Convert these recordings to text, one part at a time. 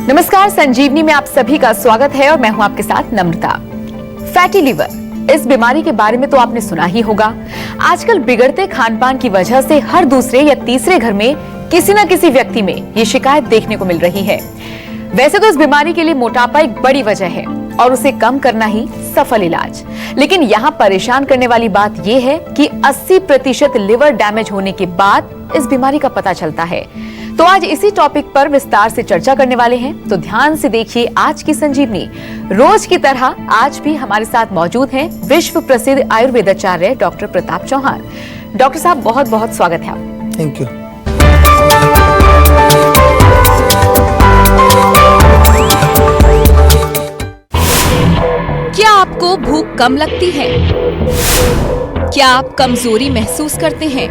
नमस्कार, संजीवनी में आप सभी का स्वागत है और मैं हूं आपके साथ नम्रता। फैटी लिवर, इस बीमारी के बारे में तो आपने सुना ही होगा। आजकल बिगड़ते खान-पान की वजह से हर दूसरे या तीसरे घर में किसी न किसी व्यक्ति में ये शिकायत देखने को मिल रही है। वैसे तो इस बीमारी के लिए मोटापा एक बड़ी वजह है और उसे कम करना ही सफल इलाज। लेकिन यहाँ परेशान करने वाली बात यह है कि 80% लिवर डैमेज होने के बाद इस बीमारी का पता चलता है। तो आज इसी टॉपिक पर विस्तार से चर्चा करने वाले हैं, तो ध्यान से देखिए आज की संजीवनी। रोज की तरह आज भी हमारे साथ मौजूद हैं विश्व प्रसिद्ध आयुर्वेदाचार्य डॉक्टर प्रताप चौहान। डॉक्टर साहब, बहुत बहुत स्वागत है आप। Thank you. क्या आपको भूख कम लगती है? क्या आप कमजोरी महसूस करते हैं?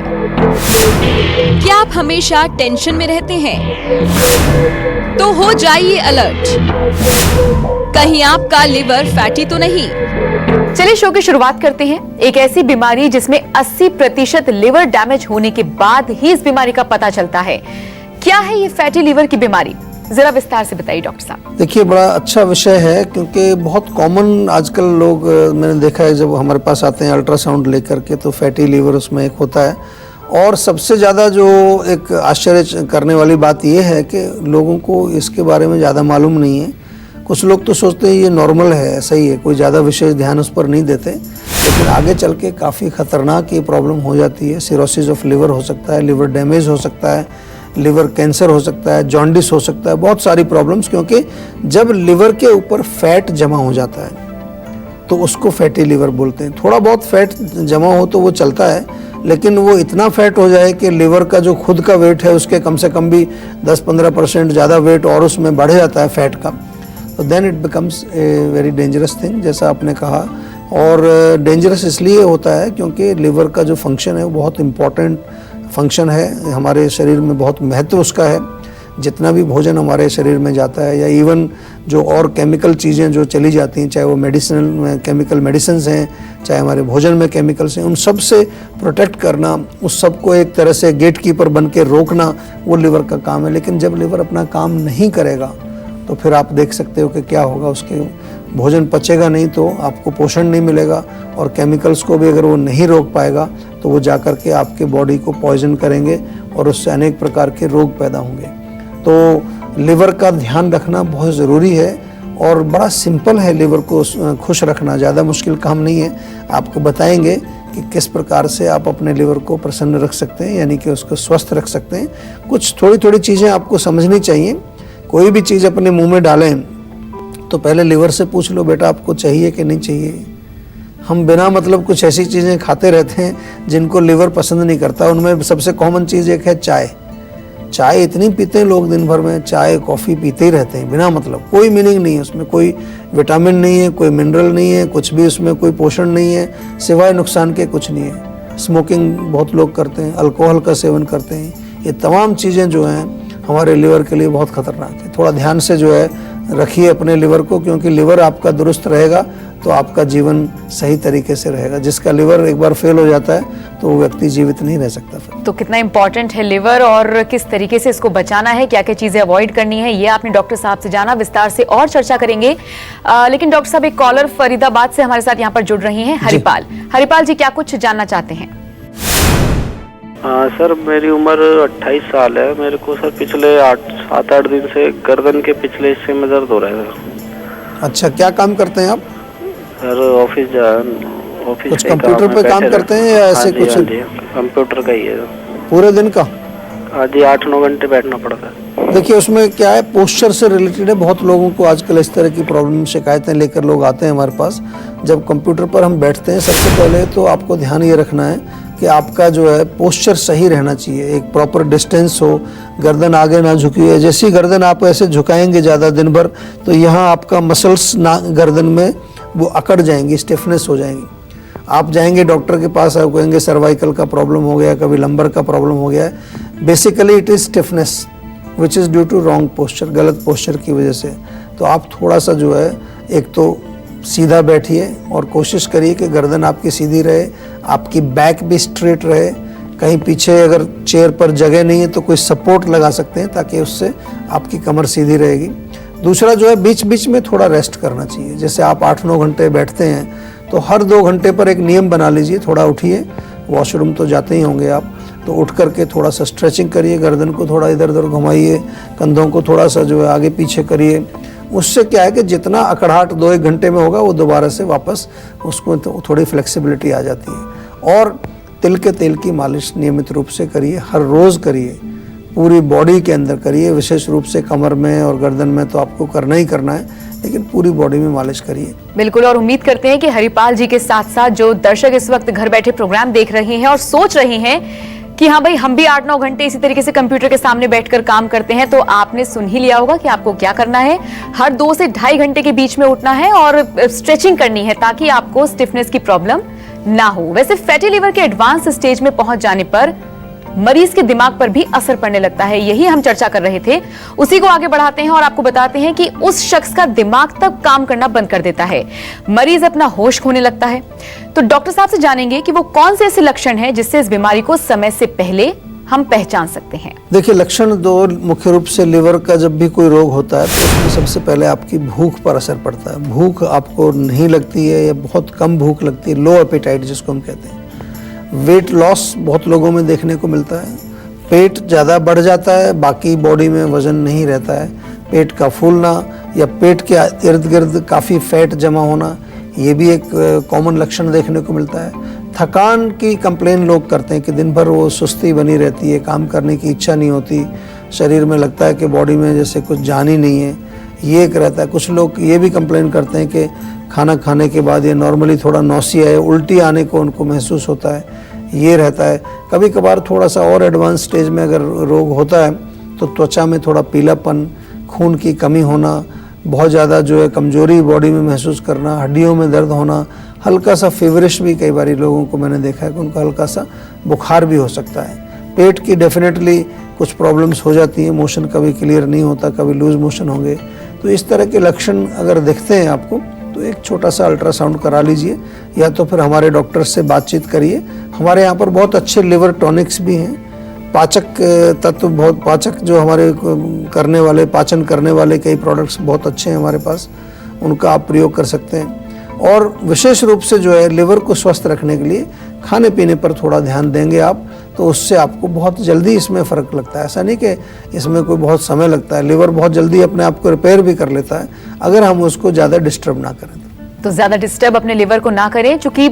क्या आप हमेशा टेंशन में रहते हैं? तो हो जाइए अलर्ट, कहीं आपका लिवर फैटी तो नहीं। चलिए शो की शुरुआत करते हैं। एक ऐसी बीमारी जिसमें 80% लिवर डैमेज होने के बाद ही इस बीमारी का पता चलता है। क्या है ये फैटी लिवर की बीमारी? जरा विस्तार से बताइए डॉक्टर साहब। देखिए, बड़ा अच्छा विषय है क्योंकि बहुत कॉमन आजकल लोग, मैंने देखा है जब हमारे पास आते हैं अल्ट्रासाउंड लेकर के, तो फैटी लीवर उसमें एक होता है। और सबसे ज़्यादा जो एक आश्चर्य करने वाली बात यह है कि लोगों को इसके बारे में ज़्यादा मालूम नहीं है। कुछ लोग तो सोचते हैं ये नॉर्मल है, ऐसा ही है, कोई ज़्यादा विशेष ध्यान उस पर नहीं देते, लेकिन आगे चल के काफ़ी ख़तरनाक ये प्रॉब्लम हो जाती है। सिरोसिस ऑफ लिवर हो सकता है, लिवर डैमेज हो सकता है, लिवर कैंसर हो सकता है, जॉन्डिस हो सकता है, बहुत सारी प्रॉब्लम्स। क्योंकि जब लिवर के ऊपर फैट जमा हो जाता है तो उसको फैटी लिवर बोलते हैं। थोड़ा बहुत फैट जमा हो तो वो चलता है, लेकिन वो इतना फैट हो जाए कि लिवर का जो खुद का वेट है उसके कम से कम भी 10-15% ज़्यादा वेट और उसमें बढ़ जाता है फैट का, तो then it becomes a very dangerous thing, जैसा आपने कहा। और डेंजरस इसलिए होता है क्योंकि लिवर का जो फंक्शन है वो बहुत इम्पॉर्टेंट फंक्शन है हमारे शरीर में, बहुत महत्व उसका है। जितना भी भोजन हमारे शरीर में जाता है या इवन जो और केमिकल चीज़ें जो चली जाती हैं, चाहे वो मेडिसिनल में केमिकल मेडिसिन्स हैं, चाहे हमारे भोजन में केमिकल्स हैं, उन सब से प्रोटेक्ट करना, उस सब को एक तरह से गेट कीपर बन के रोकना, वो लिवर का काम है। लेकिन जब लिवर अपना काम नहीं करेगा तो फिर आप देख सकते हो कि क्या होगा। उसके भोजन पचेगा नहीं तो आपको पोषण नहीं मिलेगा, और केमिकल्स को भी अगर वो नहीं रोक पाएगा तो वो जा कर के आपके बॉडी को पॉइजन करेंगे और उससे अनेक प्रकार के रोग पैदा होंगे। तो लिवर का ध्यान रखना बहुत ज़रूरी है और बड़ा सिंपल है लिवर को खुश रखना, ज़्यादा मुश्किल काम नहीं है। आपको बताएंगे कि किस प्रकार से आप अपने लिवर को प्रसन्न रख सकते हैं, यानी कि उसको स्वस्थ रख सकते हैं। कुछ थोड़ी थोड़ी चीज़ें आपको समझनी चाहिए। कोई भी चीज़ अपने मुंह में डालें तो पहले लिवर से पूछ लो, बेटा आपको चाहिए कि नहीं चाहिए। हम बिना मतलब कुछ ऐसी चीज़ें खाते रहते हैं जिनको लिवर पसंद नहीं करता। उनमें सबसे कॉमन चीज़ एक है चाय। चाय इतनी पीते हैं लोग, दिन भर में चाय कॉफ़ी पीते ही रहते हैं बिना मतलब, कोई मीनिंग नहीं है उसमें, कोई विटामिन नहीं है, कोई मिनरल नहीं है, कुछ भी उसमें कोई पोषण नहीं है, सिवाय नुकसान के कुछ नहीं है। स्मोकिंग बहुत लोग करते हैं, अल्कोहल का सेवन करते हैं। ये तमाम चीज़ें जो हैं हमारे लिवर के लिए बहुत खतरनाक है। थोड़ा ध्यान से जो है रखिए अपने लिवर को, क्योंकि लिवर आपका दुरुस्त रहेगा तो आपका जीवन सही तरीके से रहेगा। जिसका लिवर एक बार फेल हो जाता है तो वो व्यक्ति जीवित नहीं रह सकता फिर। तो कितना इंपॉर्टेंट है लिवर और किस तरीके से इसको बचाना है, क्या क्या चीजें अवॉइड करनी है, ये आपने डॉक्टर साहब से जाना। विस्तार से और चर्चा करेंगे। लेकिन डॉक्टर साहब, एक कॉलर फरीदाबाद से हमारे साथ यहाँ पर जुड़ रही हैं, हरिपाल। हरिपाल जी, क्या कुछ जानना चाहते हैं? सर, मेरी उम्र 28 साल है। मेरे को सर पिछले 7-8 दिन से गर्दन के पिछले हिस्से में दर्द हो रहा है सर। अच्छा, क्या काम करते हैं आप? सर ऑफिस कुछ कंप्यूटर पे काम करते हैं या ऐसे कुछ? कंप्यूटर का ही है पूरे दिन का? हाँ जी, 8-9 घंटे बैठना पड़ता है। देखिए, उसमें क्या है, पोस्चर से रिलेटेड है। बहुत लोगों को आजकल इस तरह की प्रॉब्लम, शिकायतें लेकर लोग आते हैं हमारे पास। जब कंप्यूटर पर हम बैठते हैं, सबसे पहले तो आपको ध्यान ये रखना है कि आपका जो है पोस्चर सही रहना चाहिए, एक प्रॉपर डिस्टेंस हो, गर्दन आगे ना झुकी है। जैसी गर्दन आप ऐसे झुकाएंगे ज़्यादा दिन भर तो यहाँ आपका मसल्स ना गर्दन में वो अकड़ जाएंगी, स्टिफनेस हो जाएंगी। आप जाएंगे डॉक्टर के पास, आप कहेंगे सर्वाइकल का प्रॉब्लम हो गया, कभी लंबर का प्रॉब्लम हो गया है। Basically it is stiffness which is due to wrong posture, गलत पोस्चर की वजह से। तो आप थोड़ा सा जो है, एक तो सीधा बैठिए और कोशिश करिए कि गर्दन आपकी सीधी रहे, आपकी बैक भी स्ट्रेट रहे। कहीं पीछे अगर चेयर पर जगह नहीं है तो कोई सपोर्ट लगा सकते हैं ताकि उससे आपकी कमर सीधी रहेगी। दूसरा जो है बीच बीच में थोड़ा रेस्ट करना चाहिए। जैसे आप 8-9 घंटे बैठते हैं तो हर 2 घंटे पर एक नियम बना लीजिए, थोड़ा उठिए, वॉशरूम तो जाते ही होंगे आप, तो उठ करके थोड़ा सा स्ट्रेचिंग करिए, गर्दन को थोड़ा इधर उधर घुमाइए, कंधों को थोड़ा सा जो है आगे पीछे करिए। उससे क्या है कि जितना अकड़ाहट 2-1 घंटे में होगा वो दोबारा से वापस उसको तो थोड़ी फ्लेक्सिबिलिटी आ जाती है। और तिल के तेल की मालिश नियमित रूप से करिए, हर रोज़ करिए, पूरी बॉडी के अंदर करिए, विशेष रूप से कमर में और गर्दन में तो आपको करना ही करना है, लेकिन पूरी बॉडी में मालिश करिए। बिल्कुल, और उम्मीद करते हैं कि हरिपाल जी के साथ साथ जो दर्शक इस वक्त घर बैठे प्रोग्राम देख रहे हैं और सोच रहे हैं कि हाँ भाई हम भी 8-9 घंटे इसी तरीके से कंप्यूटर के सामने बैठकर काम करते हैं, तो आपने सुन ही लिया होगा कि आपको क्या करना है। हर 2 से ढाई घंटे के बीच में उठना है और स्ट्रेचिंग करनी है ताकि आपको स्टिफनेस की प्रॉब्लम ना हो। वैसे फैटी लिवर के एडवांस स्टेज में पहुंच जाने पर मरीज के दिमाग पर भी असर पड़ने लगता है, यही हम चर्चा कर रहे थे। उसी को आगे बढ़ाते हैं और आपको बताते हैं कि उस शख्स का दिमाग तब काम करना बंद कर देता है, मरीज अपना होश खोने लगता है। तो डॉक्टर साहब से जानेंगे कि वो कौन से ऐसे लक्षण हैं जिससे इस बीमारी को समय से पहले हम पहचान सकते हैं। देखिए, लक्षण 2 मुख्य रूप से लिवर का जब भी कोई रोग होता है तो उसमें सबसे पहले आपकी भूख पर असर पड़ता है। भूख आपको नहीं लगती है या बहुत कम भूख लगती है, लो एपेटाइट जिसको हम कहते हैं। वेट लॉस बहुत लोगों में देखने को मिलता है, पेट ज़्यादा बढ़ जाता है, बाकी बॉडी में वजन नहीं रहता है। पेट का फूलना या पेट के इर्द गिर्द काफ़ी फैट जमा होना, ये भी एक कॉमन लक्षण देखने को मिलता है। थकान की कंप्लेन लोग करते हैं कि दिन भर वो सुस्ती बनी रहती है, काम करने की इच्छा नहीं होती, शरीर में लगता है कि बॉडी में जैसे कुछ जान ही नहीं है, ये एक रहता है। कुछ लोग ये भी कंप्लेन करते हैं कि खाना खाने के बाद ये नॉर्मली थोड़ा नौसिया है, उल्टी आने को उनको महसूस होता है, ये रहता है। कभी कभार थोड़ा सा और एडवांस स्टेज में अगर रोग होता है तो त्वचा में थोड़ा पीलापन, खून की कमी होना, बहुत ज़्यादा जो है कमजोरी बॉडी में महसूस करना, हड्डियों में दर्द होना, हल्का सा फीवरिश भी कई बार लोगों को मैंने देखा है कि उनको हल्का सा बुखार भी हो सकता है। पेट की डेफिनेटली कुछ प्रॉब्लम्स हो जाती हैं, मोशन कभी क्लियर नहीं होता, कभी लूज मोशन होंगे। तो इस तरह के लक्षण अगर दिखते हैं आपको तो एक छोटा सा अल्ट्रासाउंड करा लीजिए या तो फिर हमारे डॉक्टर से बातचीत करिए। हमारे यहाँ पर बहुत अच्छे लिवर टॉनिक्स भी हैं, पाचक तत्व बहुत, पाचक जो हमारे करने वाले, पाचन करने वाले कई प्रोडक्ट्स बहुत अच्छे हैं हमारे पास, उनका आप प्रयोग कर सकते हैं। और विशेष रूप से जो है लिवर को स्वस्थ रखने के लिए खाने पीने पर थोड़ा ध्यान देंगे आप, तो उससे आपको बहुत जल्दी इसमें फ़र्क लगता है। ऐसा नहीं कि इसमें कोई बहुत समय लगता है, लिवर बहुत जल्दी अपने आप को रिपेयर भी कर लेता है अगर हम उसको ज़्यादा डिस्टर्ब ना करें। तो ज़्यादा डिस्टर्ब अपने लिवर को ना करें, क्योंकि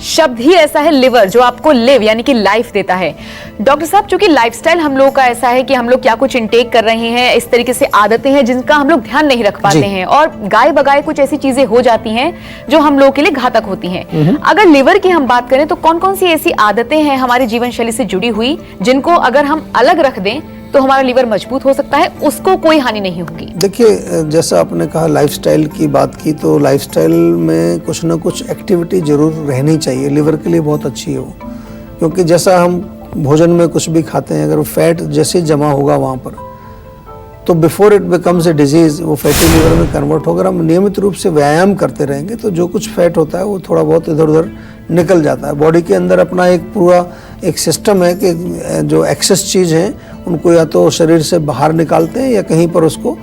शब्द ही ऐसा है लिवर, जो आपको लिव यानी कि लाइफ देता है। डॉक्टर साहब, चूंकि लाइफस्टाइल हम लोगों का ऐसा है कि हम लोग क्या कुछ इंटेक कर रहे हैं, इस तरीके से आदतें हैं जिनका हम लोग ध्यान नहीं रख पाते हैं और गाय बगाए कुछ ऐसी चीजें हो जाती हैं जो हम लोगों के लिए घातक होती हैं। अगर लिवर की हम बात करें तो कौन कौन सी ऐसी आदतें हैं हमारी जीवन शैली से जुड़ी हुई जिनको अगर हम अलग रख दें तो हमारा लिवर मजबूत हो सकता है, उसको कोई हानि नहीं होगी? देखिए, जैसा आपने कहा लाइफस्टाइल की बात की, तो लाइफस्टाइल में कुछ ना कुछ एक्टिविटी जरूर रहनी चाहिए, लिवर के लिए बहुत अच्छी है वो। क्योंकि जैसा हम भोजन में कुछ भी खाते हैं, अगर वो फैट जैसे जमा होगा वहाँ पर, तो before it becomes A disease वो फैटी लिवर में कन्वर्ट होकर हम नियमित रूप से व्यायाम करते रहेंगे तो जो कुछ फैट होता है वो थोड़ा बहुत इधर उधर निकल जाता है। बॉडी के अंदर अपना एक पूरा एक सिस्टम है कि जो एक्सेस चीज़ हैं उनको या तो शरीर से बाहर निकालते हैं या कहीं पर उसको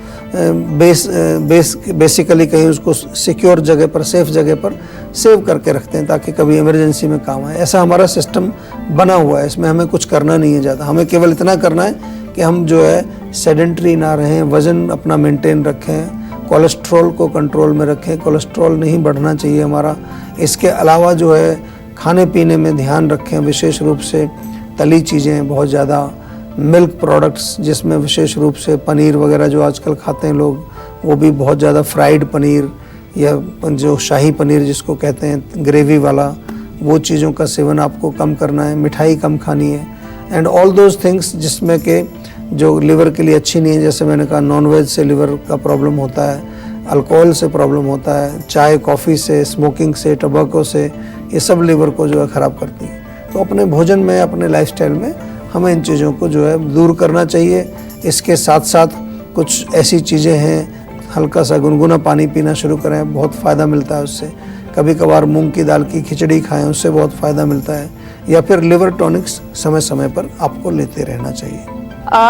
बेसिकली कहीं उसको सिक्योर जगह पर, सेफ जगह पर सेव करके रखते हैं ताकि कभी इमरजेंसी में काम आए। ऐसा हमारा सिस्टम बना हुआ है, इसमें हमें कुछ करना नहीं है ज़्यादा। हमें केवल इतना करना है कि हम जो है सेडेंट्री ना रहें, वज़न अपना मेंटेन रखें, कोलेस्ट्रॉल को कंट्रोल में रखें, कोलेस्ट्रॉल नहीं बढ़ना चाहिए हमारा। इसके अलावा जो है खाने पीने में ध्यान रखें, विशेष रूप से तली चीज़ें, बहुत ज़्यादा मिल्क प्रोडक्ट्स जिसमें विशेष रूप से पनीर वगैरह जो आजकल खाते हैं लोग, वो भी बहुत ज़्यादा फ्राइड पनीर या जो शाही पनीर जिसको कहते हैं ग्रेवी वाला, वो चीज़ों का सेवन आपको कम करना है। मिठाई कम खानी है एंड ऑल दोज थिंग्स जिसमें के जो लिवर के लिए अच्छी नहीं है। जैसे मैंने कहा नॉनवेज से लिवर का प्रॉब्लम होता है, अल्कोहल से प्रॉब्लम होता है, चाय कॉफ़ी से, स्मोकिंग से, टबैको से, ये सब लिवर को जो है ख़राब करती है। तो अपने भोजन में, अपने लाइफस्टाइल में हमें इन चीज़ों को जो है दूर करना चाहिए। इसके साथ साथ कुछ ऐसी चीज़ें हैं, हल्का सा गुनगुना पानी पीना शुरू करें, बहुत फ़ायदा मिलता है उससे। कभी कभार मूंग की दाल की खिचड़ी खाएं, उससे बहुत फ़ायदा मिलता है। या फिर लिवर टॉनिक्स समय समय पर आपको लेते रहना चाहिए।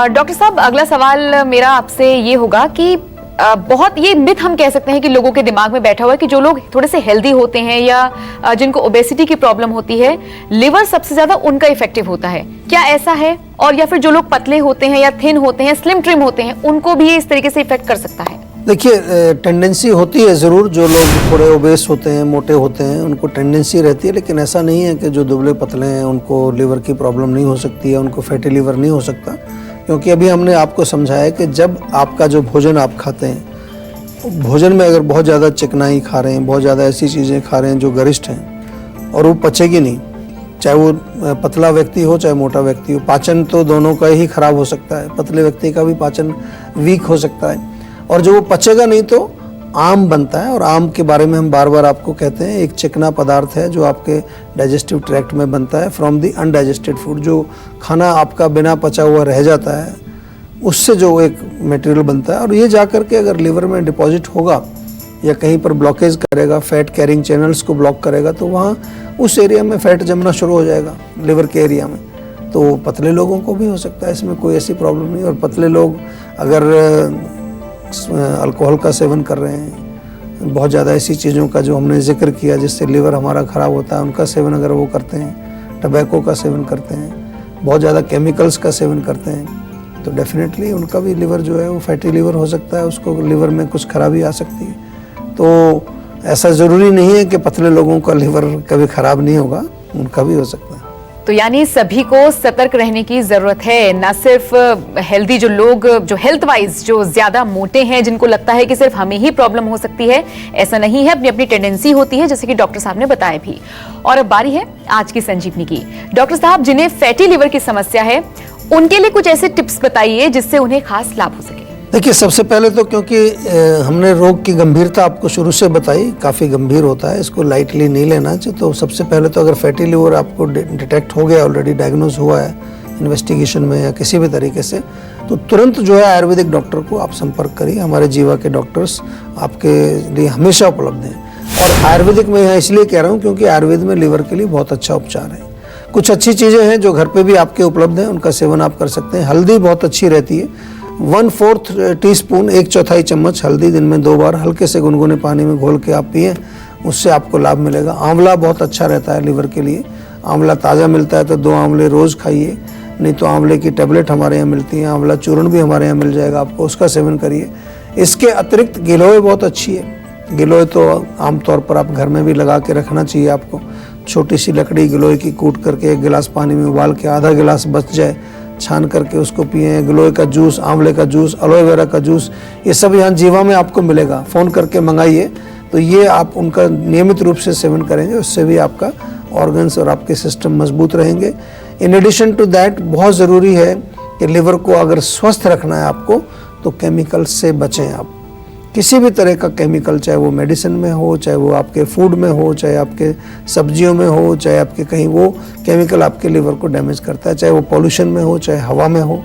डॉक्टर साहब, अगला सवाल मेरा आपसे ये होगा कि बहुत ये मिथ हम कह सकते हैं कि लोगों के दिमाग में बैठा हुआ है कि जो लोग थोड़े से हेल्दी होते हैं या जिनको ओबेसिटी की प्रॉब्लम होती है, लिवर सबसे ज्यादा उनका इफेक्टिव होता है। क्या ऐसा है? और या फिर जो लोग पतले होते हैं या थिन होते हैं, स्लिम ट्रिम होते हैं, उनको भी इस तरीके से इफेक्ट कर सकता है? देखिए, टेंडेंसी होती है ज़रूर, जो लोग थोड़े ओबेस होते हैं, मोटे होते हैं, उनको टेंडेंसी रहती है, लेकिन ऐसा नहीं है कि जो दुबले पतले हैं उनको लिवर की प्रॉब्लम नहीं हो सकती है, उनको फैटी लिवर नहीं हो सकता। क्योंकि अभी हमने आपको समझाया कि जब आपका जो भोजन आप खाते हैं, भोजन में अगर बहुत ज़्यादा चिकनाई खा रहे हैं, बहुत ज़्यादा ऐसी चीज़ें खा रहे हैं जो गरिष्ठ हैं और वो पचेगी नहीं, चाहे वो पतला व्यक्ति हो चाहे मोटा व्यक्ति हो, पाचन तो दोनों का ही खराब हो सकता है, पतले व्यक्ति का भी पाचन वीक हो सकता है, और जो वो पचेगा नहीं तो आम बनता है। और आम के बारे में हम बार बार आपको कहते हैं, एक चिकना पदार्थ है जो आपके डाइजेस्टिव ट्रैक्ट में बनता है फ्रॉम द अनडाइजेस्टेड फूड। जो खाना आपका बिना पचा हुआ रह जाता है, उससे जो एक मटेरियल बनता है, और ये जा कर के अगर लिवर में डिपॉजिट होगा या कहीं पर ब्लॉकेज करेगा, फैट कैरिंग चैनल्स को ब्लॉक करेगा, तो वहाँ उस एरिया में फैट जमना शुरू हो जाएगा, लिवर के एरिया में। तो पतले लोगों को भी हो सकता है, इसमें कोई ऐसी प्रॉब्लम नहीं। और पतले लोग अगर अल्कोहल का सेवन कर रहे हैं, बहुत ज़्यादा ऐसी चीज़ों का जो हमने जिक्र किया जिससे लिवर हमारा ख़राब होता है, उनका सेवन अगर वो करते हैं, टबैको का सेवन करते हैं, बहुत ज़्यादा केमिकल्स का सेवन करते हैं, तो डेफिनेटली उनका भी लिवर जो है वो फैटी लिवर हो सकता है, उसको लिवर में कुछ खराबी आ सकती है। तो ऐसा ज़रूरी नहीं है कि पतले लोगों का लिवर कभी ख़राब नहीं होगा, उनका भी हो सकता है। तो यानी सभी को सतर्क रहने की जरूरत है, ना सिर्फ हेल्दी जो लोग, जो हेल्थ वाइज जो ज्यादा मोटे हैं, जिनको लगता है कि सिर्फ हमें ही प्रॉब्लम हो सकती है, ऐसा नहीं है, अपनी अपनी टेंडेंसी होती है, जैसे कि डॉक्टर साहब ने बताया भी। और अब बारी है आज की संजीवनी की। डॉक्टर साहब, जिन्हें फैटी लिवर की समस्या है, उनके लिए कुछ ऐसे टिप्स बताइए जिससे उन्हें खास लाभ हो सके। देखिए, सबसे पहले तो क्योंकि हमने रोग की गंभीरता आपको शुरू से बताई, काफ़ी गंभीर होता है, इसको लाइटली नहीं लेना चाहिए। तो सबसे पहले तो अगर फैटी लिवर आपको डिटेक्ट हो गया, ऑलरेडी डायग्नोज हुआ है इन्वेस्टिगेशन में या किसी भी तरीके से, तो तुरंत जो है आयुर्वेदिक डॉक्टर को आप संपर्क करिए। हमारे जीवा के डॉक्टर्स आपके लिए हमेशा उपलब्ध हैं। और आयुर्वेदिक में यहाँ इसलिए कह रहा हूँ क्योंकि आयुर्वेद में लिवर के लिए बहुत अच्छा उपचार है। कुछ अच्छी चीज़ें हैं जो घर पे भी आपके उपलब्ध हैं, उनका सेवन आप कर सकते हैं। हल्दी बहुत अच्छी रहती है, 1/4 टीस्पून, 1/4 चम्मच हल्दी दिन में 2 बार हल्के से गुनगुने पानी में घोल के आप पिए, उससे आपको लाभ मिलेगा। आंवला बहुत अच्छा रहता है लिवर के लिए, आंवला ताज़ा मिलता है तो 2 आंवले रोज़ खाइए, नहीं तो आंवले की टेबलेट हमारे यहाँ मिलती है, आंवला चूर्ण भी हमारे यहाँ मिल जाएगा आपको, उसका सेवन करिए। इसके अतिरिक्त गिलोय बहुत अच्छी है। गिलोय तो आमतौर पर आप घर में भी लगा के रखना चाहिए आपको। छोटी सी लकड़ी गिलोय की कूट करके 1 गिलास पानी में उबाल के, आधा गिलास बच जाए, छान करके उसको पिए। गिलोय का जूस, आंवले का जूस, एलोवेरा का जूस, ये सब यहाँ जीवा में आपको मिलेगा, फ़ोन करके मंगाइए। तो ये आप उनका नियमित रूप से सेवन करेंगे, उससे भी आपका ऑर्गन्स और आपके सिस्टम मजबूत रहेंगे। इन एडिशन टू दैट बहुत ज़रूरी है कि लिवर को अगर स्वस्थ रखना है आपको, तो केमिकल से बचें आप। किसी भी तरह का केमिकल, चाहे वो मेडिसिन में हो, चाहे वो आपके फूड में हो, चाहे आपके सब्जियों में हो, चाहे आपके कहीं, वो केमिकल आपके लिवर को डैमेज करता है। चाहे वो पॉल्यूशन में हो, चाहे हवा में हो,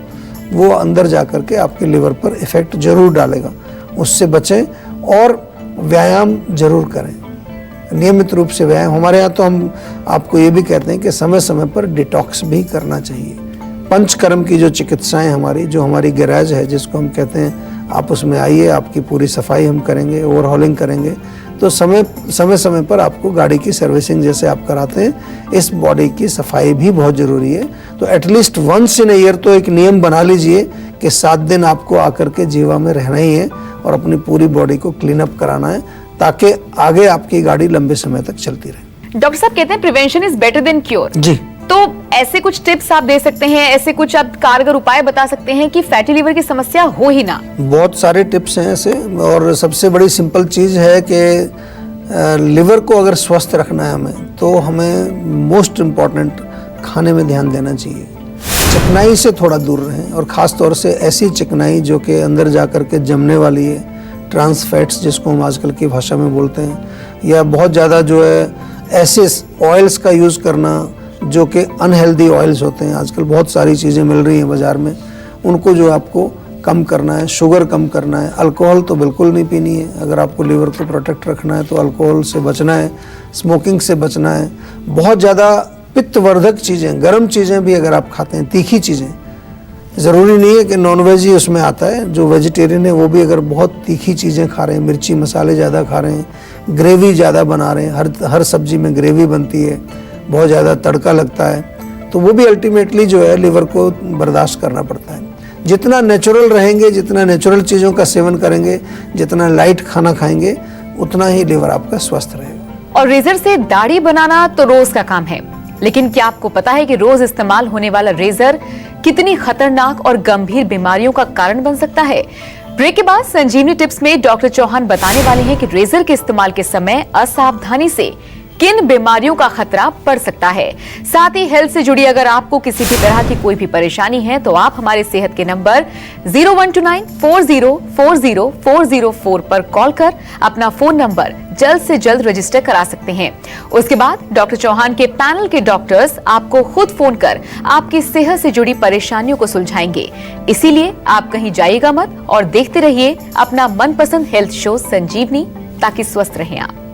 वो अंदर जा कर के आपके लिवर पर इफ़ेक्ट जरूर डालेगा। उससे बचें और व्यायाम जरूर करें, नियमित रूप से व्यायाम। हमारे यहाँ तो हम आपको ये भी कहते हैं कि समय समय पर डिटॉक्स भी करना चाहिए। पंचकर्म की जो चिकित्साएँ हमारी, जो हमारी गैराज है जिसको हम कहते हैं, आप उसमें आइए, आपकी पूरी सफाई हम करेंगे, ओवरहॉलिंग करेंगे। तो समय समय पर आपको गाड़ी की सर्विसिंग जैसे आप कराते हैं, इस बॉडी की सफाई भी बहुत ज़रूरी है। तो at least once in a year तो एक नियम बना लीजिए कि 7 दिन आपको आकर के जीवा में रहना ही है और अपनी पूरी बॉडी को क्लीन अप कराना है, ताकि आगे आपकी गाड़ी लंबे समय तक चलती रहे। डॉक्टर साहब कहते हैं prevention is better than cure. जी, तो ऐसे कुछ टिप्स आप दे सकते हैं, ऐसे कुछ आप कारगर उपाय बता सकते हैं कि फैटी लिवर की समस्या हो ही ना? बहुत सारे टिप्स हैं ऐसे, और सबसे बड़ी सिंपल चीज़ है कि लिवर को अगर स्वस्थ रखना है हमें, तो हमें मोस्ट इम्पॉर्टेंट खाने में ध्यान देना चाहिए। चिकनाई से थोड़ा दूर रहें, और ख़ास तौर से ऐसी चिकनाई जो कि अंदर जा कर के जमने वाली है, ट्रांस फैट्स जिसको हम आजकल की भाषा में बोलते हैं, या बहुत ज़्यादा जो है ऐसे ऑयल्स का यूज़ करना जो कि अनहेल्दी ऑयल्स होते हैं। आजकल बहुत सारी चीज़ें मिल रही हैं बाज़ार में, उनको जो आपको कम करना है। शुगर कम करना है। अल्कोहल तो बिल्कुल नहीं पीनी है। अगर आपको लिवर को प्रोटेक्ट रखना है तो अल्कोहल से बचना है, स्मोकिंग से बचना है। बहुत ज़्यादा पित्तवर्धक चीज़ें, गर्म चीज़ें भी अगर आप खाते हैं, तीखी चीज़ें, ज़रूरी नहीं है कि नॉनवेज ही उसमें आता है। जो वेजिटेरियन है वो भी अगर बहुत तीखी चीज़ें खा रहे हैं, मिर्ची मसाले ज़्यादा खा रहे हैं, ग्रेवी ज़्यादा बना रहे हैं, हर सब्जी में ग्रेवी बनती है, बहुत ज़्यादा तड़का लगता है, तो वो भी अल्टीमेटली जो है लिवर को बर्दाश्त करना पड़ता है। जितना नेचुरल रहेंगे, जितना नेचुरल चीज़ों का सेवन करेंगे, जितना लाइट खाना खाएंगे, उतना ही लिवर आपका स्वस्थ रहेगा। और रेजर से दाढ़ी बनाना तो रोज का काम है, लेकिन क्या आपको पता है कि रोज इस्तेमाल होने वाला रेजर कितनी खतरनाक और गंभीर बीमारियों का कारण बन सकता है? ब्रेक के बाद संजीवनी टिप्स में डॉक्टर चौहान बताने वाले हैं कि रेजर के इस्तेमाल के समय असावधानी से किन बीमारियों का खतरा बढ़ सकता है। साथ ही हेल्थ से जुड़ी अगर आपको किसी भी तरह की कोई भी परेशानी है तो आप हमारे सेहत के नंबर 0129404004 पर कॉल कर अपना फोन नंबर जल्द से जल्द रजिस्टर करा सकते हैं। उसके बाद डॉक्टर चौहान के पैनल के डॉक्टर्स आपको खुद फोन कर आपकी सेहत से जुड़ी परेशानियों को सुलझाएंगे। इसीलिए आप कहीं जाइएगा मत और देखते रहिए अपना मनपसंद हेल्थ शो संजीवनी, ताकि स्वस्थ रहें आप।